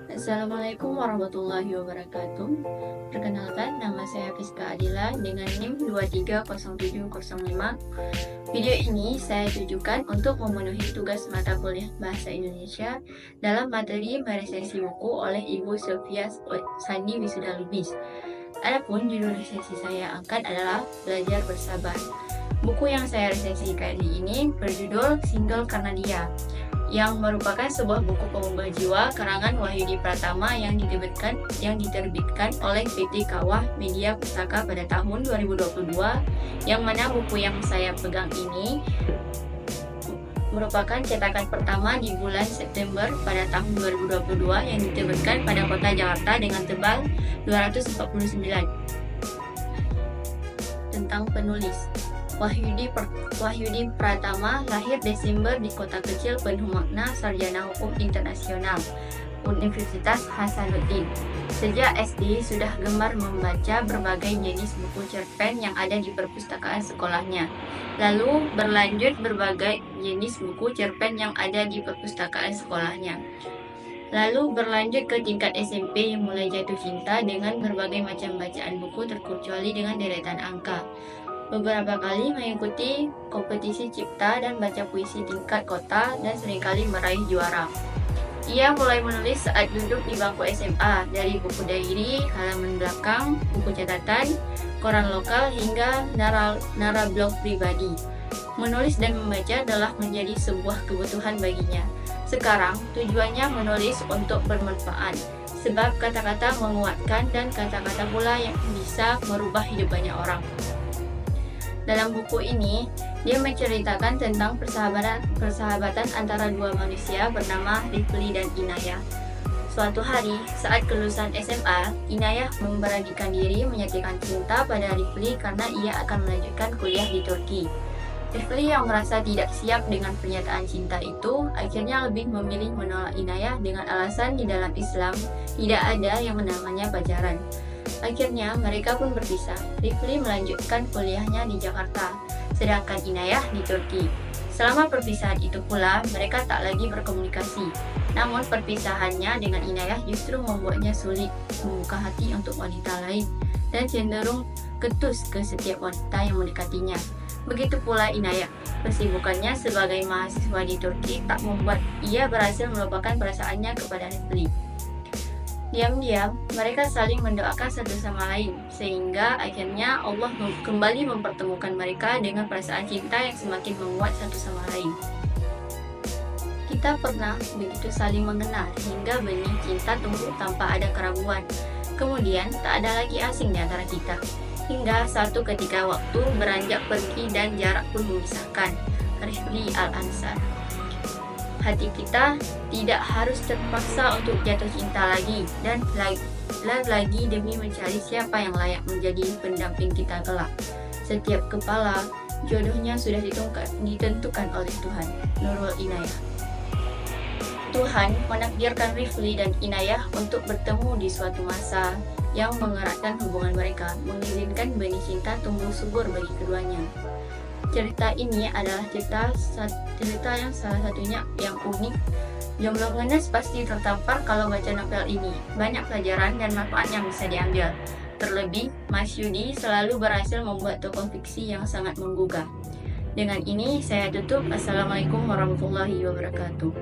Assalamualaikum warahmatullahi wabarakatuh. Perkenalkan, nama saya Fiska Adila dengan NIM 230705. Video ini saya tujukan untuk memenuhi tugas mata kuliah Bahasa Indonesia dalam materi meresensi buku oleh Ibu Sylvia Sandi Wisuda Lubis. Adapun judul resensi saya angkat adalah Belajar Bersabar. Buku yang saya resensi kali ini berjudul Single Karena Dia, yang merupakan sebuah buku pengubah jiwa karangan Wahyudi Pratama yang diterbitkan oleh PT Kawah Media Pustaka pada tahun 2022, yang mana buku yang saya pegang ini merupakan cetakan pertama di bulan September pada tahun 2022 yang diterbitkan pada kota Jakarta dengan tebal 249. Tentang penulis, Wahyudi Pratama lahir Desember di kota kecil penuh makna, sarjana hukum internasional, Universitas Hasanuddin. Sejak SD sudah gemar membaca berbagai jenis buku cerpen yang ada di perpustakaan sekolahnya. Lalu berlanjut berbagai jenis buku cerpen yang ada di perpustakaan sekolahnya. Lalu berlanjut ke tingkat SMP yang mulai jatuh cinta dengan berbagai macam bacaan buku terkecuali dengan deretan angka. Beberapa kali mengikuti kompetisi cipta dan baca puisi tingkat kota dan seringkali meraih juara. Ia mulai menulis saat duduk di bangku SMA, dari buku diary, halaman belakang, buku catatan, koran lokal, hingga narablog pribadi. Menulis dan membaca adalah menjadi sebuah kebutuhan baginya. Sekarang, tujuannya menulis untuk bermanfaat, sebab kata-kata menguatkan dan kata-kata pula yang bisa merubah hidup banyak orang. Dalam buku ini, dia menceritakan tentang persahabatan antara dua manusia bernama Rifli dan Inayah. Suatu hari, saat kelulusan SMA, Inayah memberanikan diri menyatakan cinta pada Rifli karena ia akan melanjutkan kuliah di Turki. Rifli yang merasa tidak siap dengan pernyataan cinta itu, akhirnya lebih memilih menolak Inayah dengan alasan di dalam Islam tidak ada yang namanya pacaran. Akhirnya mereka pun berpisah. Rifli melanjutkan kuliahnya di Jakarta, sedangkan Inayah di Turki. Selama perpisahan itu pula, mereka tak lagi berkomunikasi. Namun perpisahannya dengan Inayah justru membuatnya sulit membuka hati untuk wanita lain dan cenderung ketus ke setiap wanita yang mendekatinya. Begitu pula Inayah. Kesibukannya sebagai mahasiswa di Turki tak membuat ia berhasil melupakan perasaannya kepada Rifli. Diam-diam, mereka saling mendoakan satu sama lain, sehingga akhirnya Allah kembali mempertemukan mereka dengan perasaan cinta yang semakin menguat satu sama lain. Kita pernah begitu saling mengenal, hingga benih cinta tumbuh tanpa ada keraguan. Kemudian, tak ada lagi asing di antara kita. Hingga satu ketika waktu beranjak pergi dan jarak pun memisahkan. Rifli Al-Ansar. Hati kita tidak harus terpaksa untuk jatuh cinta lagi dan lagi demi mencari siapa yang layak menjadi pendamping kita kelak. Setiap kepala jodohnya sudah ditentukan oleh Tuhan. Nurul Inayah. Tuhan menakdirkan Rifli dan Inayah untuk bertemu di suatu masa yang mengeratkan hubungan mereka, mengizinkan benih cinta tumbuh subur bagi keduanya. Cerita ini adalah cerita yang salah satunya yang unik. Jomblo ngenes pasti tertampar kalau baca novel ini. Banyak pelajaran dan manfaat yang bisa diambil. Terlebih, Mas Yudi selalu berhasil membuat tokoh fiksi yang sangat menggugah. Dengan ini saya tutup. Assalamualaikum warahmatullahi wabarakatuh.